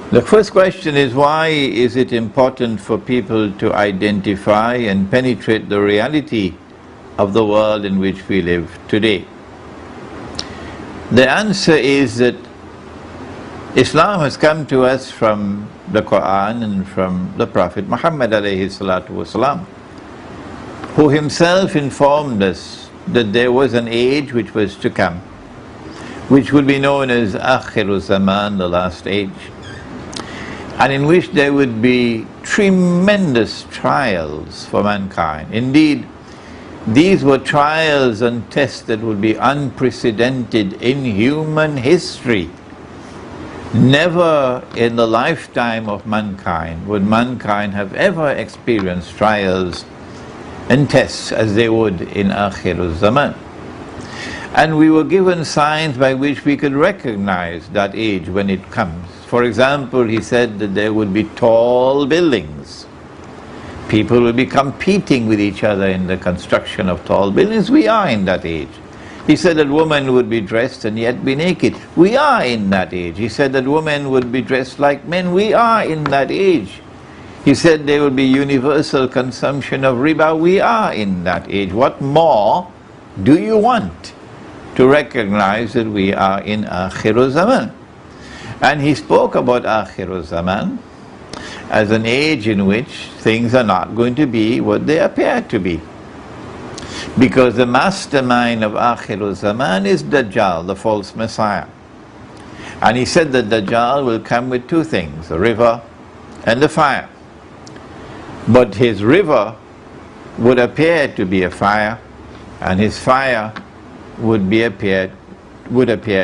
The first question is, why is it important for people to identify and penetrate the reality of the world in which we live today? The answer is that Islam has come to us from the Quran and from the Prophet Muhammad alayhi salatu wasalam, who himself informed us that there was an age which was to come, which would be known as Akhiru Zaman, the last age, and in which there would be tremendous trials for mankind. Indeed, these were trials and tests that would be unprecedented in human history. Never in the lifetime of mankind would mankind have ever experienced trials and tests as they would in Akhirul Zaman. And we were given signs by which we could recognize that age when it comes. For example, he said that there would be tall buildings. People will be competing with each other in the construction of tall buildings. We are in that age. He said that women would be dressed and yet be naked. We are in that age. He said that women would be dressed like men. We are in that age. He said there will be universal consumption of riba. We are in that age. What more do you want to recognize that we are in Akhirul Zaman? And he spoke about Akhirul Zaman as an age in which things are not going to be what they appear to be. Because the mastermind of Akhirul Zaman is Dajjal, the false Messiah. And he said that Dajjal will come with two things, the river and the fire. But his river would appear to be a fire, and his fire would appear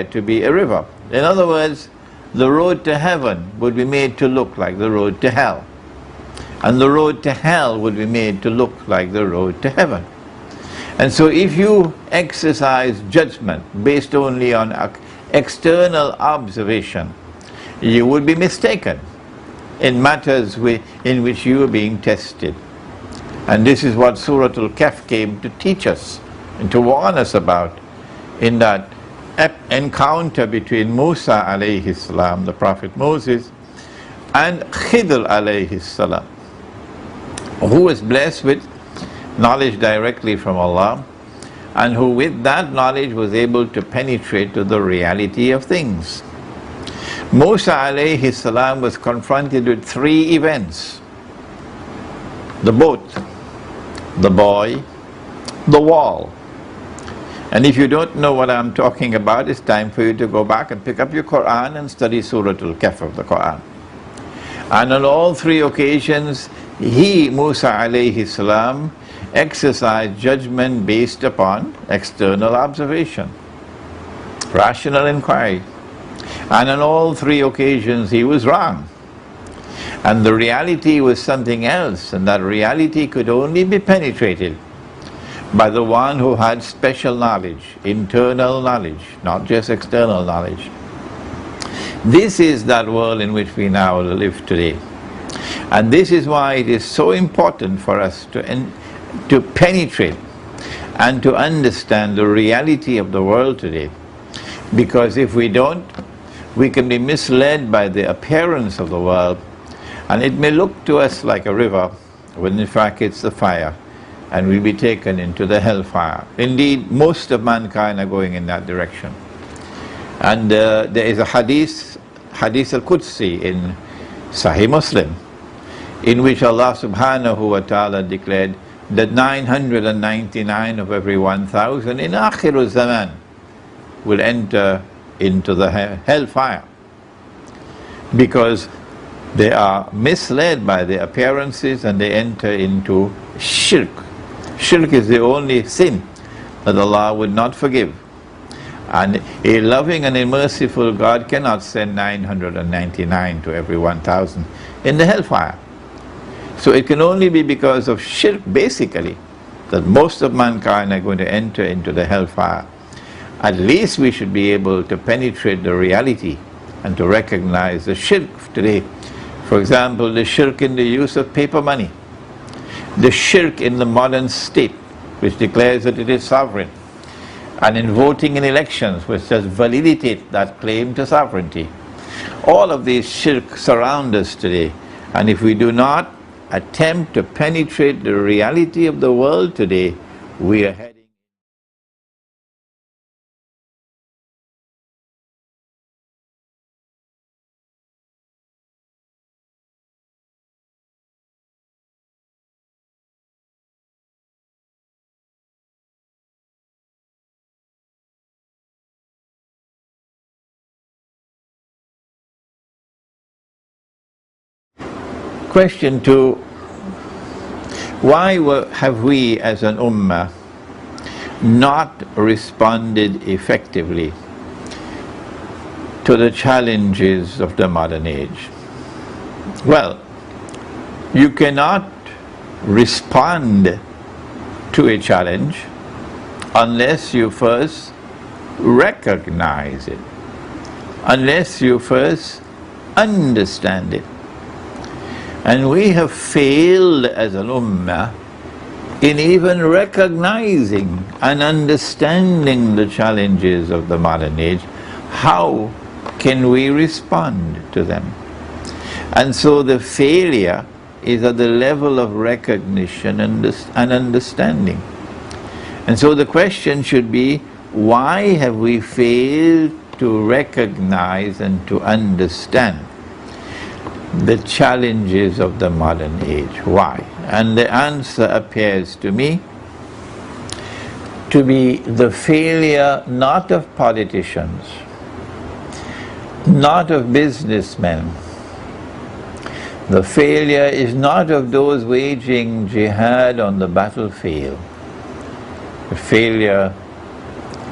to be a river. In other words, the road to heaven would be made to look like the road to hell, and the road to hell would be made to look like the road to heaven. And so if you exercise judgment based only on external observation, you would be mistaken in matters in which you are being tested. And this is what Surah Al-Kahf came to teach us and to warn us about in that encounter between Musa alayhi salam, the Prophet Moses, and Khidr alayhi salam, who was blessed with knowledge directly from Allah, and who with that knowledge was able to penetrate to the reality of things. Musa alayhi salam was confronted with three events: the boat, the boy, the wall. And if you don't know what I'm talking about, it's time for you to go back and pick up your Quran and study Surah Al-Kahf of the Quran. And on all three occasions, Musa alayhi salam, exercised judgment based upon external observation, rational inquiry. And on all three occasions he was wrong. And the reality was something else, and that reality could only be penetrated by the one who had special knowledge, internal knowledge, not just external knowledge. This is that world in which we now live today. And this is why it is so important for us to penetrate and to understand the reality of the world today. Because if we don't, we can be misled by the appearance of the world, and it may look to us like a river, when in fact it's the fire, and we'll be taken into the hellfire. Indeed, most of mankind are going in that direction. And there is a hadith al-Qudsi in Sahih Muslim, in which Allah subhanahu wa ta'ala declared that 999 of every 1,000 in Akhirul Zaman will enter into the hellfire, because they are misled by the appearances and they enter into shirk. Shirk is the only sin that Allah would not forgive. And a loving and a merciful God cannot send 999 to every 1,000 in the hellfire. So it can only be because of shirk, basically, that most of mankind are going to enter into the hellfire. At least we should be able to penetrate the reality and to recognize the shirk today. For example, the shirk in the use of paper money, the shirk in the modern state, which declares that it is sovereign, and in voting in elections, which does validate that claim to sovereignty. All of these shirk surround us today, and if we do not attempt to penetrate the reality of the world today, we are heading. Question 2. Why have we as an ummah not responded effectively to the challenges of the modern age? Well, you cannot respond to a challenge unless you first recognize it, unless you first understand it. And we have failed as an ummah in even recognizing and understanding the challenges of the modern age. How can we respond to them? And so the failure is at the level of recognition and understanding. And so the question should be, why have we failed to recognize and to understand the challenges of the modern age? Why? And the answer appears to me to be the failure not of politicians, not of businessmen. The failure is not of those waging jihad on the battlefield. The failure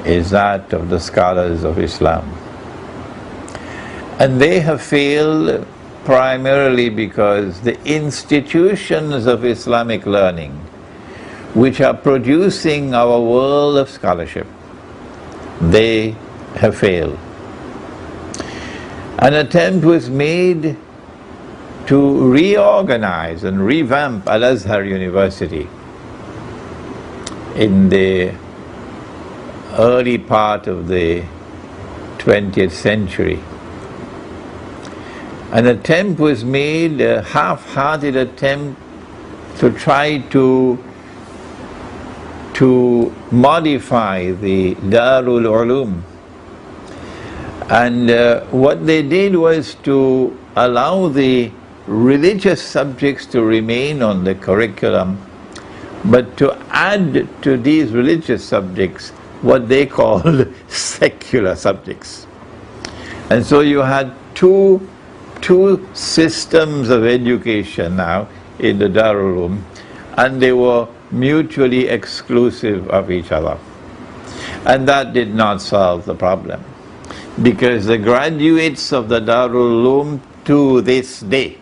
is that of the scholars of Islam. And they have failed primarily because the institutions of Islamic learning, which are producing our world of scholarship, they have failed. An attempt was made to reorganize and revamp Al-Azhar University in the early part of the 20th century. An attempt was made, a half-hearted attempt, to try to modify the Darul Ulum. And what they did was to allow the religious subjects to remain on the curriculum, but to add to these religious subjects what they called secular subjects. And so you had two systems of education now in the Darul Ulum, and they were mutually exclusive of each other. And that did not solve the problem, because the graduates of the Darul Ulum to this day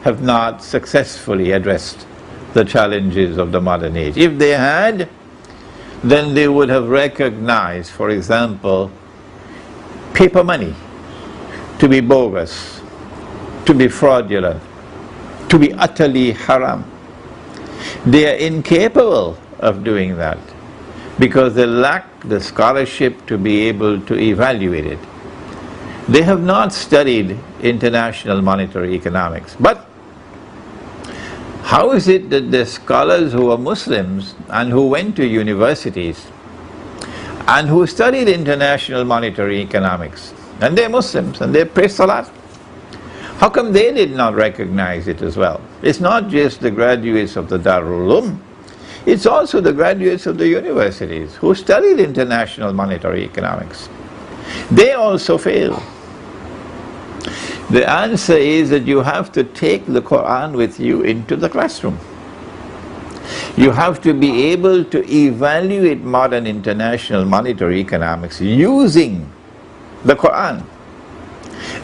have not successfully addressed the challenges of the modern age. If they had, then they would have recognized, for example, paper money to be bogus, to be fraudulent, to be utterly haram. They are incapable of doing that because they lack the scholarship to be able to evaluate it. They have not studied international monetary economics. But how is it that the scholars who are Muslims and who went to universities and who studied international monetary economics, and they're Muslims and they pray Salat, how come they did not recognize it as well? It's not just the graduates of the Darul Ulum, it's also the graduates of the universities who studied international monetary economics. They also fail. The answer is that you have to take the Quran with you into the classroom. You have to be able to evaluate modern international monetary economics using the Quran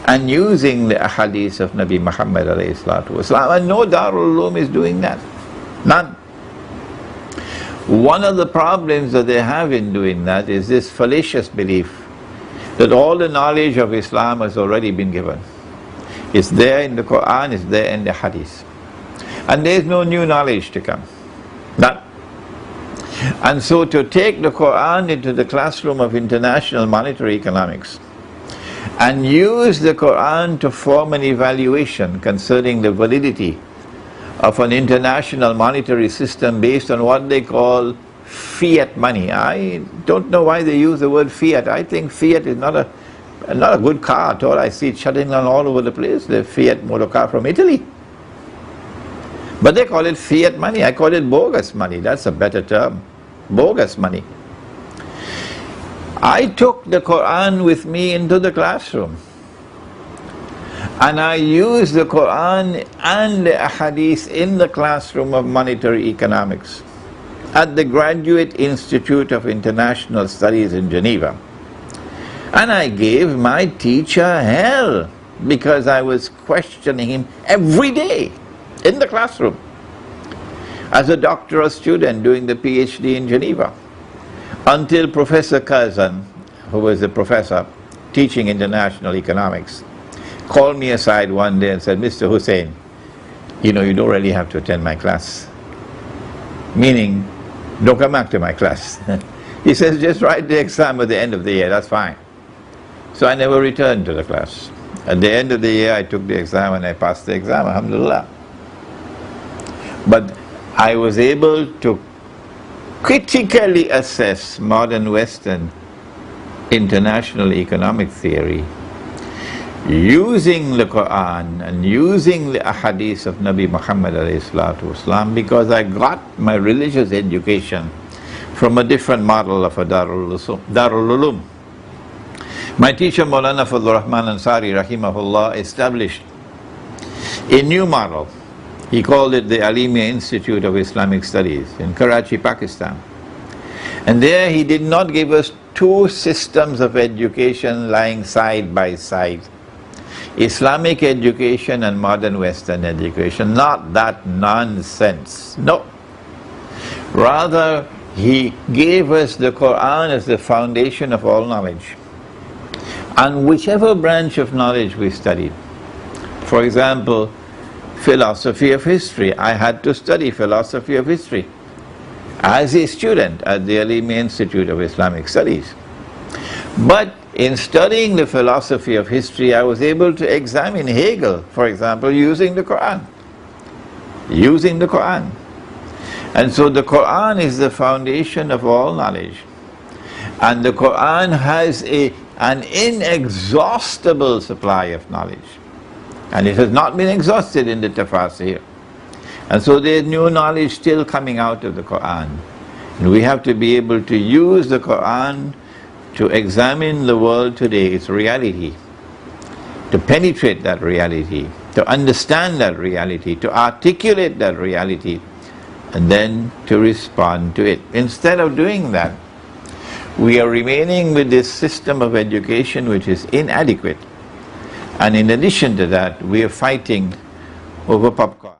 and using the ahadith of Nabi Muhammad alayhi salatu wasalam. And no Darul Ulum is doing that. None. One of the problems that they have in doing that is this fallacious belief that all the knowledge of Islam has already been given. It's there in the Quran, it's there in the Hadith. And there's no new knowledge to come. None. And so to take the Quran into the classroom of international monetary economics and use the Quran to form an evaluation concerning the validity of an international monetary system based on what they call fiat money. I don't know why they use the word fiat. I think fiat is not a good car at all. I see it shutting down all over the place, the Fiat motor car from Italy. But they call it fiat money. I call it bogus money. That's a better term. Bogus money. I took the Quran with me into the classroom, and I used the Quran and the Ahadith in the classroom of monetary economics at the Graduate Institute of International Studies in Geneva. And I gave my teacher hell because I was questioning him every day in the classroom as a doctoral student doing the PhD in Geneva, until Professor Kazan, who was a professor teaching international economics, called me aside one day and said, "Mr. Hosein, you know, you don't really have to attend my class." Meaning, don't come back to my class. He says, just write the exam at the end of the year, that's fine. So I never returned to the class. At the end of the year, I took the exam and I passed the exam, alhamdulillah. But I was able to critically assess modern Western international economic theory using the Quran and using the Ahadith of Nabi Muhammad ﷺ, because I got my religious education from a different model of a Darul Ulum. My teacher Maulana Fadlur Rahman Ansari rahimahullah established a new model. He called it the Alimia Institute of Islamic Studies in Karachi, Pakistan. And there he did not give us two systems of education lying side by side. Islamic education and modern Western education, not that nonsense, no. Rather, he gave us the Quran as the foundation of all knowledge. And whichever branch of knowledge we studied, for example, philosophy of history, I had to study philosophy of history as a student at the Alimia Institute of Islamic Studies. But in studying the philosophy of history, I was able to examine Hegel, for example, using the Quran. Using the Quran. And so the Quran is the foundation of all knowledge. And the Quran has an inexhaustible supply of knowledge. And it has not been exhausted in the tafasir. And so there is new knowledge still coming out of the Quran. And we have to be able to use the Quran to examine the world today, its reality, to penetrate that reality, to understand that reality, to articulate that reality, and then to respond to it. Instead of doing that, we are remaining with this system of education which is inadequate. And in addition to that, we are fighting over popcorn.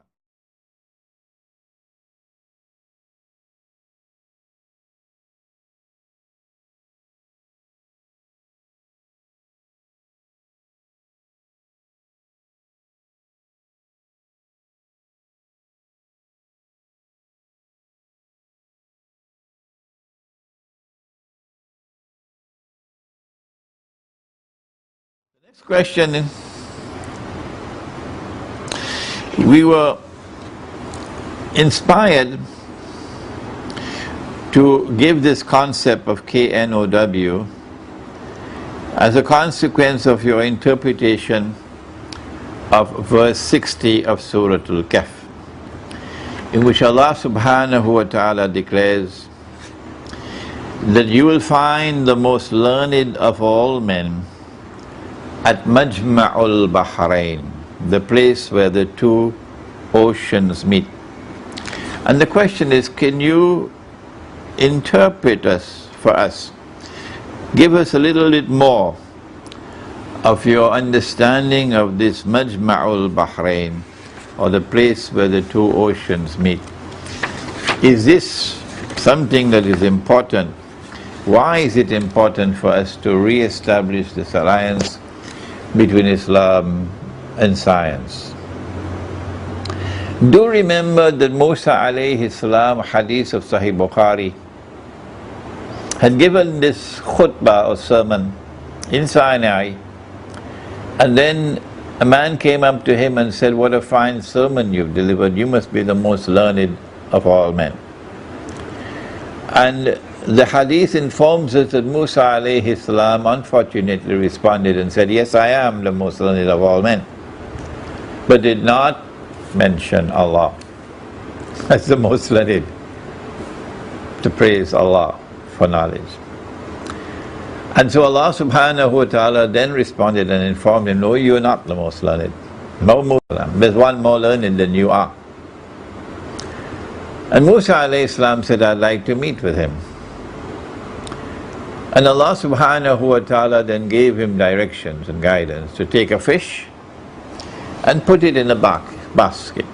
Next question is, we were inspired to give this concept of KNOW as a consequence of your interpretation of verse 60 of Surah Al-Kahf, in which Allah subhanahu wa ta'ala declares that you will find the most learned of all men at Majma'ul Bahrain, the place where the two oceans meet. And the question is, can you interpret for us, give us a little bit more of your understanding of this Majma'ul Bahrain, or the place where the two oceans meet. Is this something that is important? Why is it important for us to re-establish this alliance between Islam and science? Do remember that Musa alayhi salam, hadith of Sahih Bukhari, had given this khutbah or sermon in Sinai And then a man came up to him and said, "What a fine sermon you've delivered. You must be the most learned of all men." And the hadith informs us that Musa alayhi salam unfortunately responded and said, "Yes, I am the most learned of all men," but did not mention Allah as the most learned, to praise Allah for knowledge. And so Allah subhanahu wa ta'ala then responded and informed him, "No, you are not the most learned. No Muslim. There's one more learned than you are." And Musa alayhi salam said, "I'd like to meet with him." And Allah subhanahu wa ta'ala then gave him directions and guidance to take a fish and put it in a basket.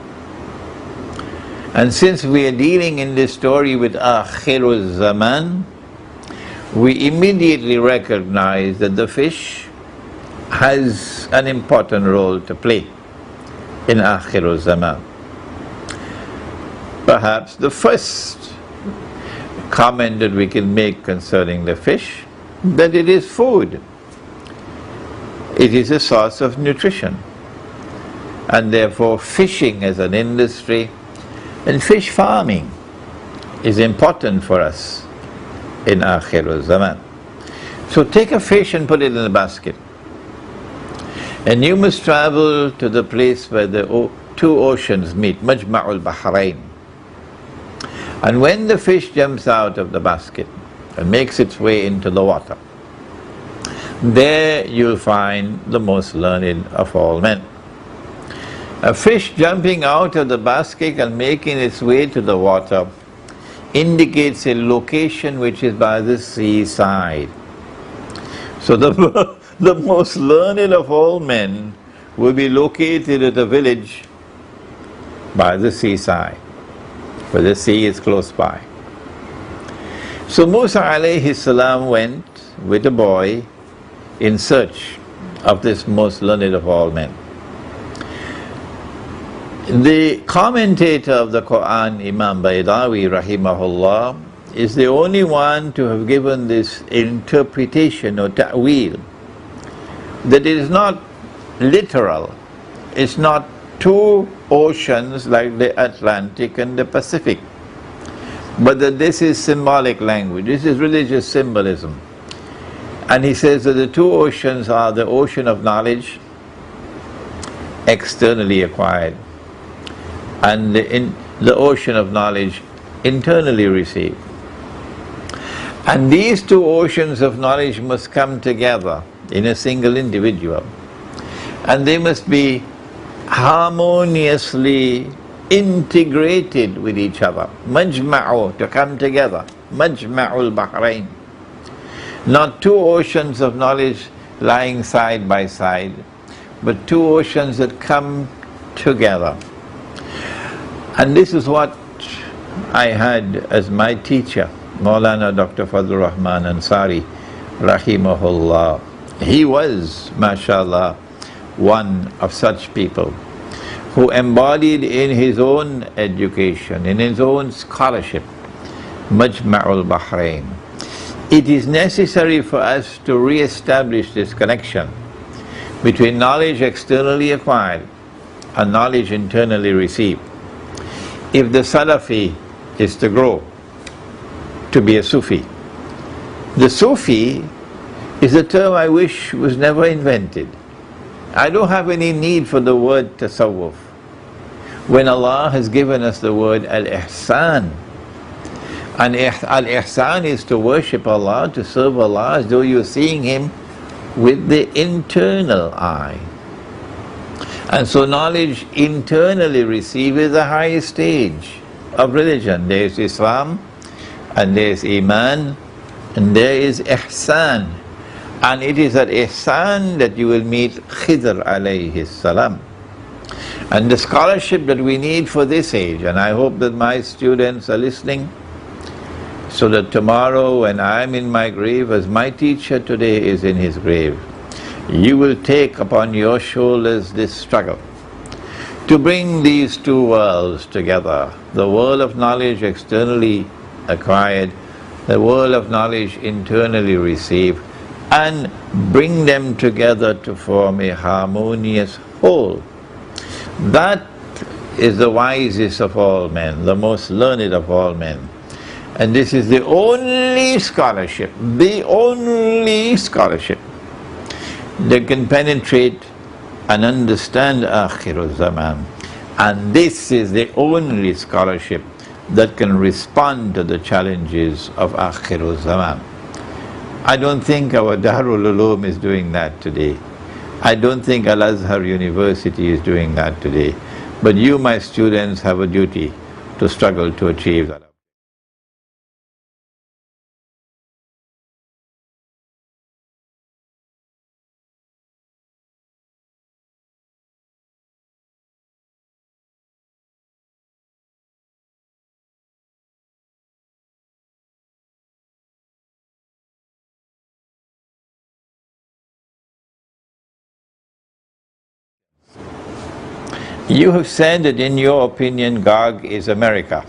And since we are dealing in this story with Akhirul Zaman, we immediately recognize that the fish has an important role to play in Akhirul Zaman. Perhaps the first comment that we can make concerning the fish, that it is food. It is a source of nutrition. And therefore fishing as an industry and fish farming is important for us in Akhirul Zaman. So take a fish and put it in a basket. And you must travel to the place where the two oceans meet, Majma'ul Bahrain. And when the fish jumps out of the basket and makes its way into the water, there you'll find the most learned of all men. A fish jumping out of the basket and making its way to the water indicates a location which is by the seaside. So the most learned of all men will be located at a village by the seaside, where the sea is close by. So Musa alayhi salam went with a boy in search of this most learned of all men. The commentator of the Quran, Imam Baydawi rahimahullah, is the only one to have given this interpretation or ta'wil, that it is not literal, it's not two oceans like the Atlantic and the Pacific, but that this is symbolic language, this is religious symbolism. And he says that the two oceans are the ocean of knowledge, externally acquired, and the ocean of knowledge internally received. And these two oceans of knowledge must come together in a single individual, and they must be harmoniously integrated with each other. Majma'u, to come together, Majma'ul Bahrain. Not two oceans of knowledge lying side by side, but two oceans that come together. And this is what I had as my teacher, Maulana Dr. Fadlur Rahman Ansari, rahimahullah. He was, mashallah, one of such people who embodied in his own education, in his own scholarship, Majma'ul Bahrain. It is necessary for us to re-establish this connection between knowledge externally acquired and knowledge internally received. If the Salafi is to grow to be a Sufi, the Sufi is a term I wish was never invented. I don't have any need for the word tasawwuf, when Allah has given us the word al-ihsan. And al-ihsan is to worship Allah, to serve Allah as though you're seeing Him with the internal eye. And so knowledge internally received is the highest stage of religion. There is Islam, and there is Iman, and there is Ihsan. And it is at Ihsan that you will meet Khidr alayhi salam. And the scholarship that we need for this age, and I hope that my students are listening, so that tomorrow when I am in my grave, as my teacher today is in his grave, you will take upon your shoulders this struggle to bring these two worlds together, the world of knowledge externally acquired, the world of knowledge internally received, and bring them together to form a harmonious whole. That is the wisest of all men, the most learned of all men. And this is the only scholarship that can penetrate and understand Akhirul Zaman. And this is the only scholarship that can respond to the challenges of Akhirul Zaman. I don't think our Darul Uloom is doing that today. I don't think Al-Azhar University is doing that today. But you, my students, have a duty to struggle to achieve that. You have said that in your opinion Gog is America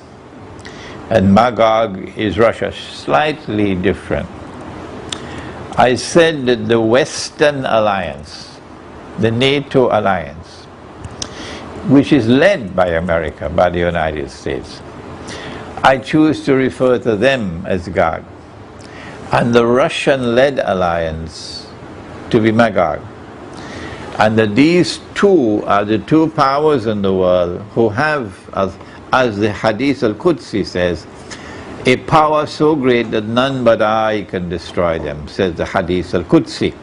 and Magog is Russia. Slightly different. I said that the Western Alliance, the NATO alliance, which is led by America, by the United States, I choose to refer to them as Gog, and the Russian-led alliance to be Magog. And that these two are the two powers in the world who have, as the Hadith al-Qudsi says, a power so great that none but I can destroy them, says the Hadith al-Qudsi.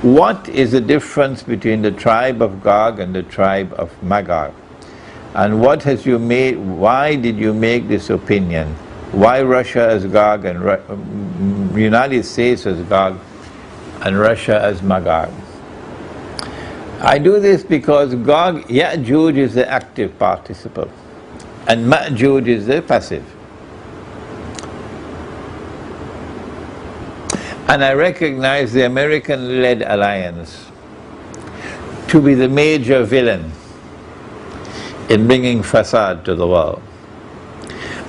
What is the difference between the tribe of Gog and the tribe of Magog? And what has you made, why did you make this opinion? Why Russia as Gog and United States as Gog and Russia as Magog? I do this because Gog, Ya'juj is the active participle and Ma'juj is the passive. And I recognize the American-led alliance to be the major villain in bringing fasad to the world,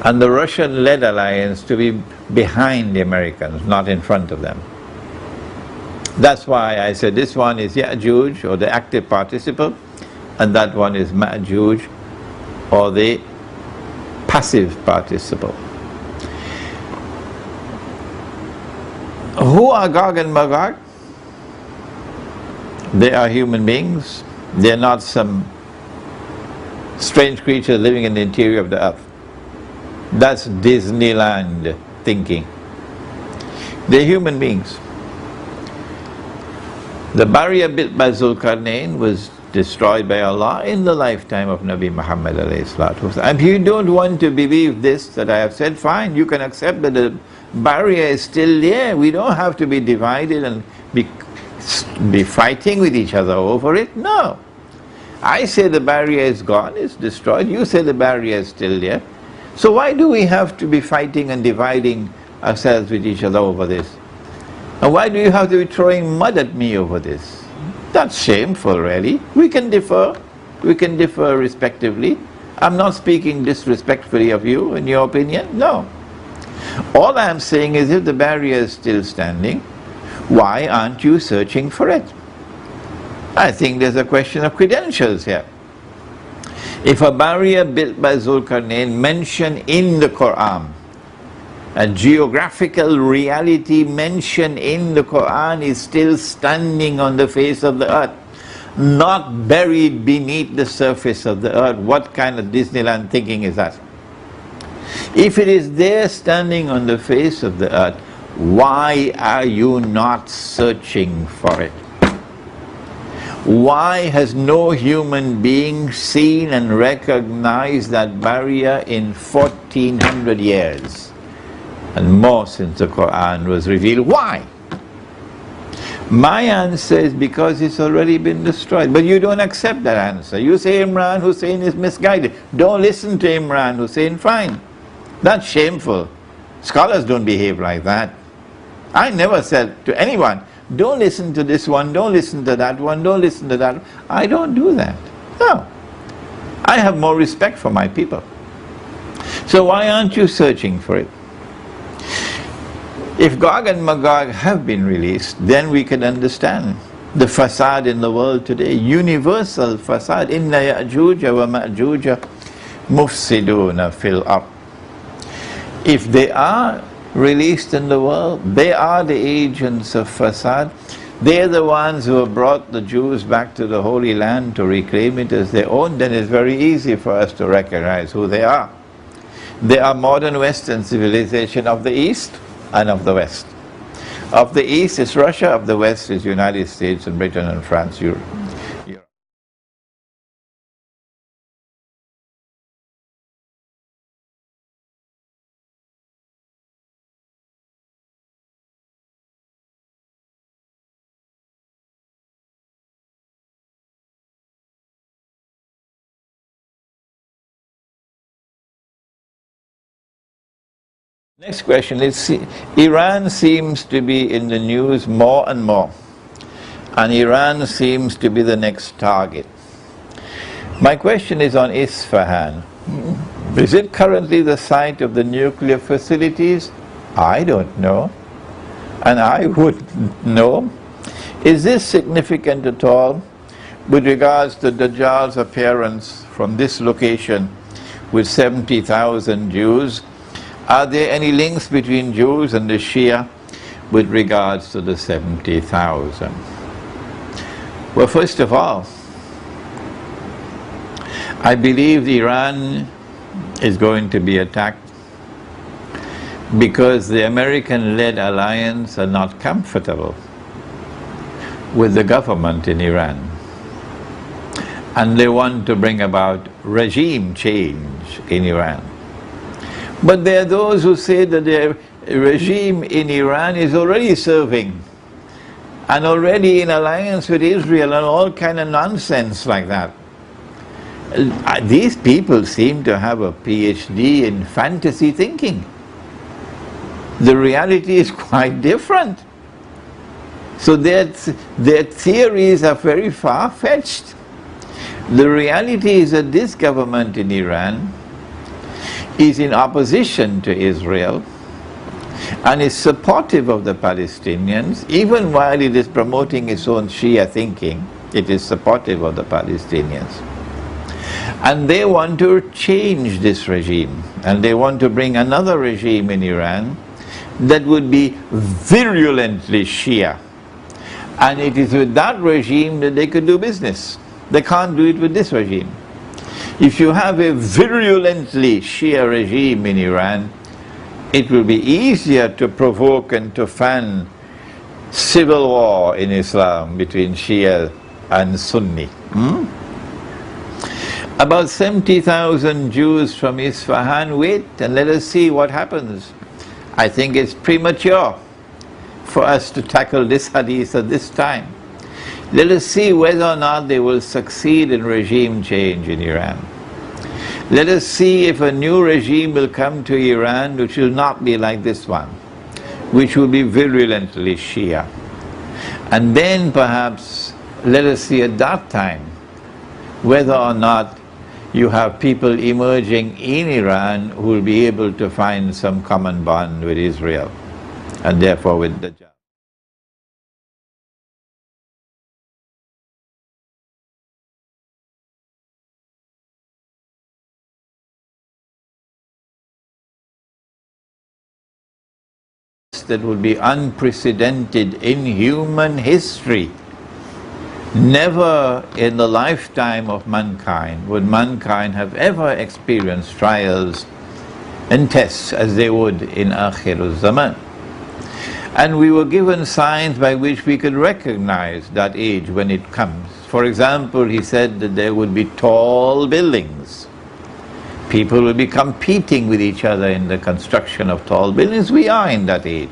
and the Russian-led alliance to be behind the Americans, not in front of them. That's why I said this one is Ya'juj, or the active participle, and that one is Ma'juj, or the passive participle. Who are Gog and Magog? They are human beings. They are not some strange creature living in the interior of the earth. That's Disneyland thinking. They're human beings. The barrier built by Zulkarnain was destroyed by Allah in the lifetime of Nabi Muhammad alayhi salatu. And if you don't want to believe this that I have said, fine, you can accept that the barrier is still there. We don't have to be divided and be fighting with each other over it. No. I say the barrier is gone, it's destroyed. You say the barrier is still there. So why do we have to be fighting and dividing ourselves with each other over this? And why do you have to be throwing mud at me over this? That's shameful, really. We can differ respectively. I'm not speaking disrespectfully of you in your opinion, no. All I'm saying is if the barrier is still standing, why aren't you searching for it? I think there's a question of credentials here. If a barrier built by Zulkarnain mentioned in the Quran, a geographical reality mentioned in the Quran is still standing on the face of the earth, not buried beneath the surface of the earth, what kind of Disneyland thinking is that? If it is there standing on the face of the earth, why are you not searching for it? Why has no human being seen and recognized that barrier in 1400 years? And more since the Quran was revealed. Why? My answer is because it's already been destroyed. But you don't accept that answer. You say Imran Hosein is misguided. Don't listen to Imran Hosein, fine. That's shameful. Scholars don't behave like that. I never said to anyone, don't listen to this one, don't listen to that one, don't listen to that one. I don't do that. No. I have more respect for my people. So why aren't you searching for it? If Gog and Magog have been released, then we can understand the fasad in the world today, universal fasad. Inna Ya'juja wa Ma'juja mufsiduna fil ard. If they are released in the world, they are the agents of fasad. They're the ones who have brought the Jews back to the Holy Land to reclaim it as their own. Then it's very easy for us to recognize who they are. They are modern Western civilization of the East and of the West. Of the East is Russia, of the West is United States and Britain and France, Europe. Next question is, Iran seems to be in the news more and more, and Iran seems to be the next target. My question is on Isfahan. Is it currently the site of the nuclear facilities? I don't know, and I wouldn't know. Is this significant at all with regards to Dajjal's appearance from this location with 70,000 Jews? Are there any links between Jews and the Shia with regards to the 70,000? Well, first of all, I believe Iran is going to be attacked because the American-led alliance are not comfortable with the government in Iran. And they want to bring about regime change in Iran. But there are those who say that the regime in Iran is already serving and already in alliance with Israel and all kind of nonsense like that. These people seem to have a PhD in fantasy thinking. The reality is quite different. So their theories are very far-fetched. The reality is that this government in Iran is in opposition to Israel and is supportive of the Palestinians. Even while it is promoting its own Shia thinking, it is supportive of the Palestinians. And they want to change this regime, and they want to bring another regime in Iran that would be virulently Shia. And it is with that regime that they could do business. They can't do it with this regime. If you have a virulently Shia regime in Iran, it will be easier to provoke and to fan civil war in Islam between Shia and Sunni. About 70,000 Jews from Isfahan, wait and let us see what happens. I think it's premature for us to tackle this hadith at this time. Let us see whether or not they will succeed in regime change in Iran. Let us see if a new regime will come to Iran which will not be like this one, which will be virulently Shia. And then perhaps let us see at that time whether or not you have people emerging in Iran who will be able to find some common bond with Israel and therefore with Dajjal. That would be unprecedented in human history. Never in the lifetime of mankind would mankind have ever experienced trials and tests as they would in Akhirul Zaman. And we were given signs by which we could recognize that age when it comes. For example, he said that there would be tall buildings. People will be competing with each other in the construction of tall buildings. We are in that age.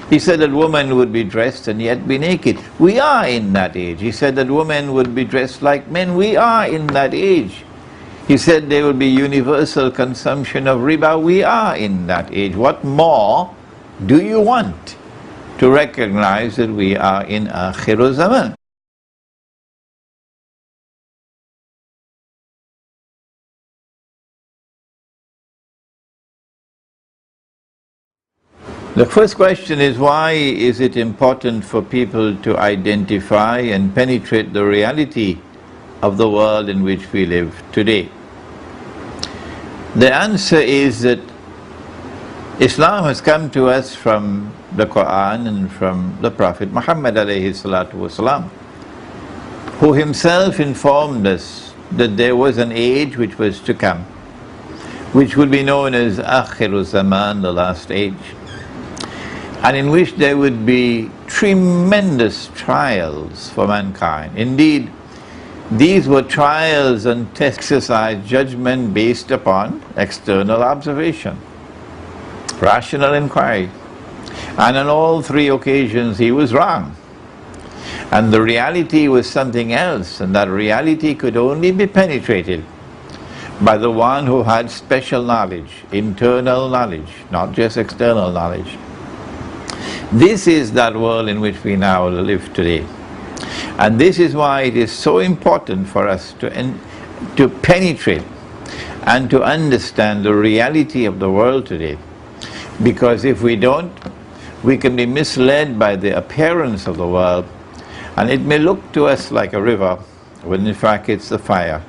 He said that women would be dressed and yet be naked. We are in that age. He said that women would be dressed like men. We are in that age. He said there will be universal consumption of riba. We are in that age. What more do you want to recognize that we are in Akhirul Zaman? The first question is, why is it important for people to identify and penetrate the reality of the world in which we live today? The answer is that Islam has come to us from the Quran and from the Prophet Muhammad alayhi salatu wasalam, who himself informed us that there was an age which was to come, which would be known as Akhiru Zaman, the last age, and in which there would be tremendous trials for mankind. Indeed, these were trials and tests, exercise judgment based upon external observation, rational inquiry. And on all three occasions he was wrong. And the reality was something else, and that reality could only be penetrated by the one who had special knowledge, internal knowledge, not just external knowledge. This is that world in which we now live today. And this is why it is so important for us to penetrate and to understand the reality of the world today. Because if we don't, we can be misled by the appearance of the world, and it may look to us like a river, when in fact it's the fire,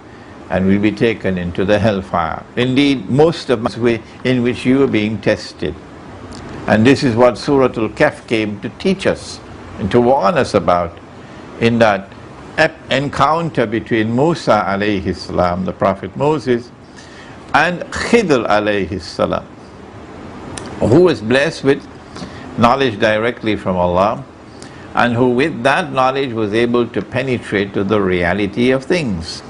and we'll be taken into the hellfire. Indeed, most of us in which you are being tested. And this is what Surah Al-Kahf came to teach us and to warn us about, in that encounter between Musa alayhi salam, the Prophet Moses, and Khidr alayhi salam, who was blessed with knowledge directly from Allah, and who with that knowledge was able to penetrate to the reality of things.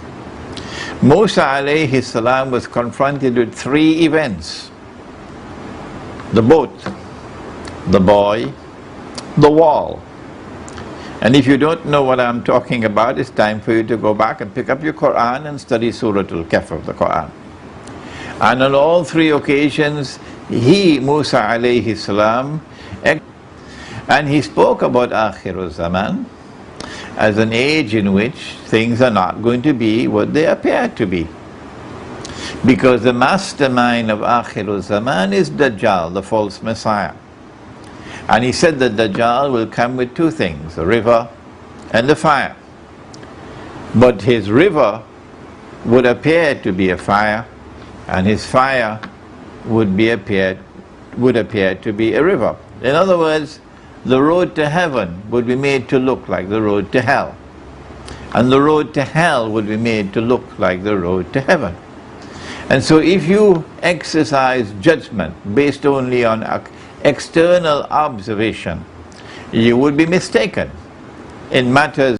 Musa alayhi salam was confronted with three events: the boat, the boy, the wall. And if you don't know what I'm talking about, it's time for you to go back and pick up your Quran and study Surah Al-Kahf of the Quran. And on all three occasions, Musa alayhi salam, and he spoke about Akhiru Zaman as an age in which things are not going to be what they appear to be. Because the mastermind of Akhiru Zaman is Dajjal, the false Messiah. And he said that Dajjal will come with two things, the river and the fire. But his river would appear to be a fire, and his fire would appear to be a river. In other words, the road to heaven would be made to look like the road to hell, and the road to hell would be made to look like the road to heaven. And so if you exercise judgment based only on external observation, you would be mistaken in matters